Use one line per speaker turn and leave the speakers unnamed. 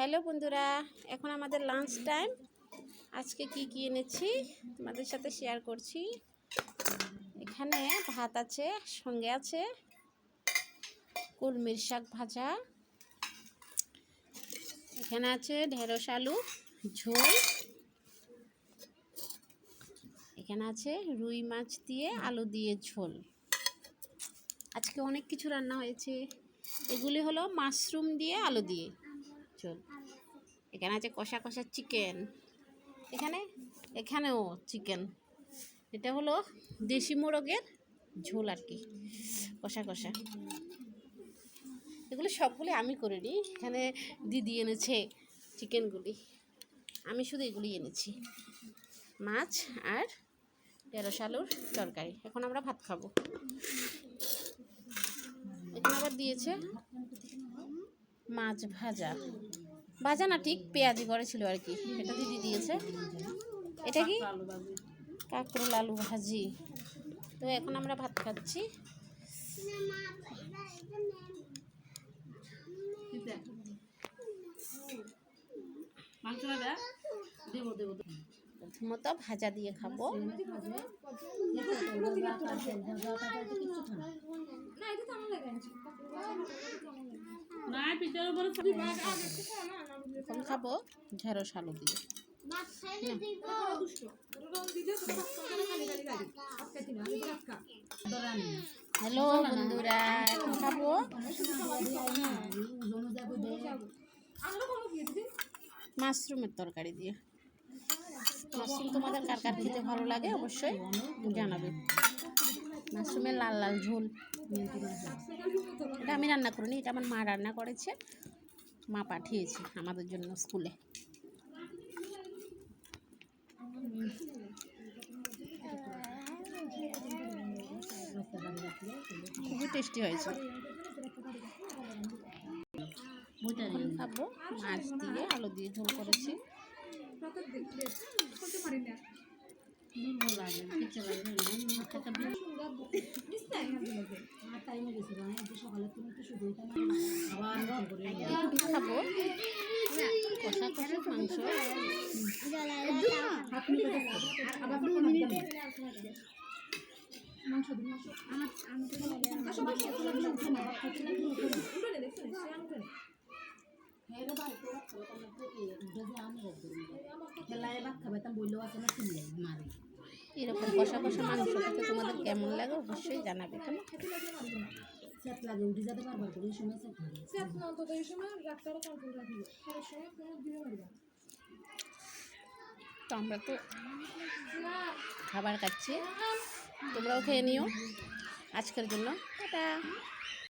Hello বন্ধুরা, এখন আমাদের লাঞ্চ টাইম। আজকে কি এনেছি তোমাদের সাথে শেয়ার করছি। এখানে ভাত আছে, সঙ্গে আছে কলমির শাক ভাজা, এখানে আছে ঢেঁড়স আলু ঝোল, এখানে আছে রুই মাছ দিয়ে আলু দিয়ে ঝোল। আজকে অনেক কিছু রান্না হয়েছে। এগুলি হলো মাশরুম দিয়ে আলু দিয়ে ঝোল। এখানে আছে কষা কষা চিকেন, এখানেও চিকেন। এটা হলো দেশি মোরগের ঝোল আর কি, কষা কষা। এগুলো সবগুলি আমি করিনি, এখানে দিদি এনেছে চিকেনগুলি, আমি শুধু এগুলি এনেছি। মাছ আর ঢেঁড়স আলুর তরকারি। এখন আমরা ভাত খাবো। এখানে আবার দিয়েছে মাছ ভাজা, ভাজা না ঠিক পেঁয়াজি করেছিল আর কি, এটা দিদি দিয়েছে। এটা কি কাঁকরোল আলু ভাজি। তো এখন আমরা ভাত খাচ্ছি। প্রথমত ভাজা দিয়ে খাবো। এখন খাবো ঢেঁড়স আলু দিয়ে। হ্যালো বন্ধুরা, এখন খাবো মাশরুমের তরকারি দিয়ে। মাশরুম তোমাদের কার কার খেতে ভালো লাগে অবশ্যই জানাবে। মাশরুমের লাল লাল ঝোল। এটা আমি রান্না করিনি, এটা আমার মা রান্না করেছে, মা পাঠিয়েছে আমাদের জন্য স্কুলে। খুবই টেস্টি হয়েছে। এখন খাবো মাছ দিয়ে আলু দিয়ে ঝোল করেছি। খাবো কষা কষা মাংস। এরকম কষা কষা মাংস খেতে তোমাদের কেমন লাগে অবশ্যই জানাবে। তো আমরা তো খাবার খাচ্ছি, তোমরাও খেয়ে নিও। আজকের জন্য টাটা।